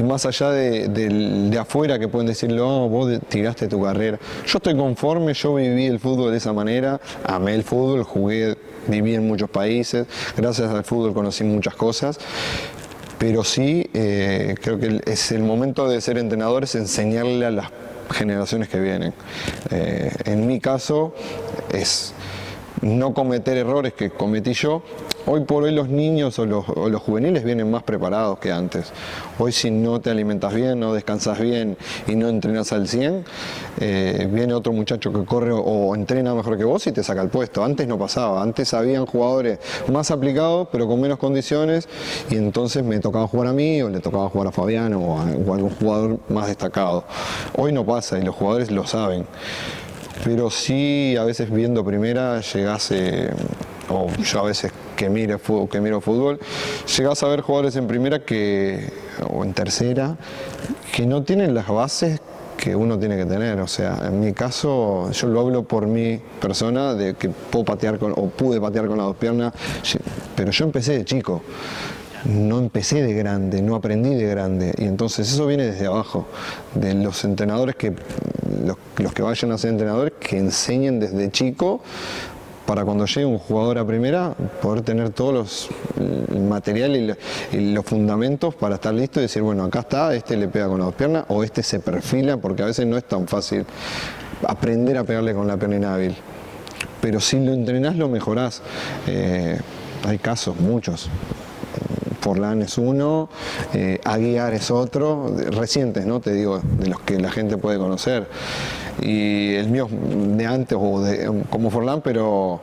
más allá de afuera que pueden decirlo, oh, vos tiraste tu carrera. Yo estoy conforme, yo viví el fútbol de esa manera, amé el fútbol, jugué, viví en muchos países, gracias al fútbol conocí muchas cosas, pero sí creo que es el momento de ser entrenador, es enseñarle a las generaciones que vienen. En mi caso es no cometer errores que cometí yo. Hoy por hoy los niños o los juveniles vienen más preparados que antes. Hoy si no te alimentas bien, no descansas bien y no entrenas al 100, viene otro muchacho que corre o entrena mejor que vos y te saca el puesto. Antes no pasaba, antes habían jugadores más aplicados pero con menos condiciones y entonces me tocaba jugar a mí o le tocaba jugar a Fabiano o a algún jugador más destacado. Hoy no pasa y los jugadores lo saben. Pero sí, a veces viendo primera llegás, o yo a veces que miro fútbol, llegás a ver jugadores en primera o en tercera que no tienen las bases que uno tiene que tener. O sea, en mi caso, yo lo hablo por mi persona, de que pude patear con las dos piernas, pero yo empecé de chico. No empecé de grande, no aprendí de grande y entonces eso viene desde abajo, de los entrenadores los que vayan a ser entrenadores que enseñen desde chico para cuando llegue un jugador a primera poder tener todos el material y los fundamentos para estar listo y decir, bueno, acá está, este le pega con las dos piernas o este se perfila, porque a veces no es tan fácil aprender a pegarle con la pierna inhábil, pero si lo entrenás lo mejorás. Hay casos, muchos. Forlán es uno, Aguiar es otro, recientes, ¿no? Te digo, de los que la gente puede conocer. Y el mío de antes, como Forlán, pero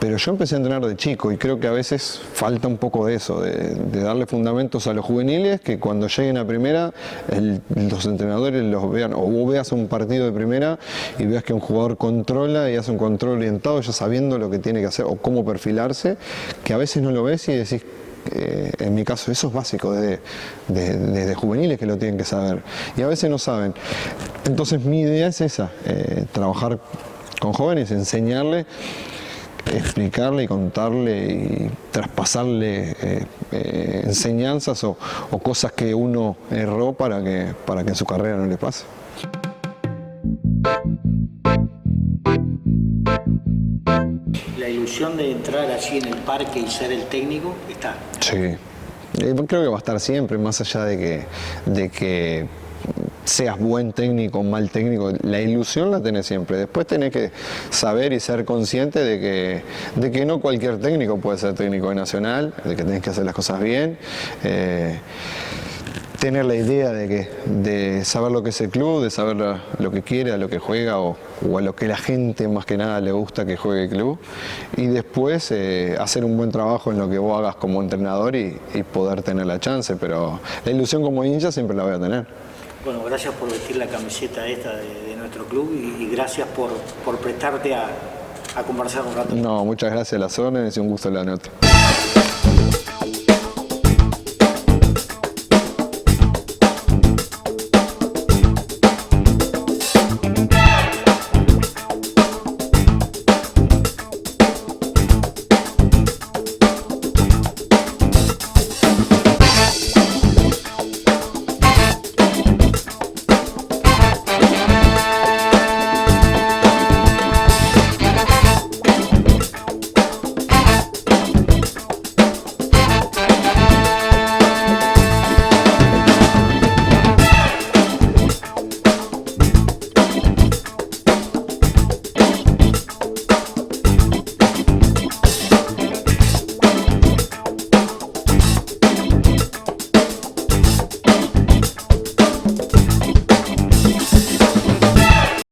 yo empecé a entrenar de chico y creo que a veces falta un poco de eso, de darle fundamentos a los juveniles, que cuando lleguen a primera los entrenadores los vean, o vos veas un partido de primera y veas que un jugador controla y hace un control orientado ya sabiendo lo que tiene que hacer o cómo perfilarse, que a veces no lo ves y decís, en mi caso eso es básico desde juveniles que lo tienen que saber y a veces no saben. Entonces mi idea es esa, trabajar con jóvenes, enseñarle, explicarle y contarle y traspasarle enseñanzas o cosas que uno erró para que en su carrera no le pase. La ilusión de entrar allí en el parque y ser el técnico está. Sí, creo que va a estar siempre, más allá de que seas buen técnico o mal técnico, la ilusión la tenés siempre. Después tenés que saber y ser consciente de que no cualquier técnico puede ser técnico de Nacional, de que tenés que hacer las cosas bien. Tener la idea de saber lo que es el club, de saber lo que quiere, a lo que juega o a lo que la gente más que nada le gusta que juegue el club y después hacer un buen trabajo en lo que vos hagas como entrenador y poder tener la chance, pero la ilusión como hincha siempre la voy a tener. Bueno, gracias por vestir la camiseta esta de nuestro club y gracias por prestarte a conversar un rato. No, muchas gracias a las órdenes y un gusto la nota.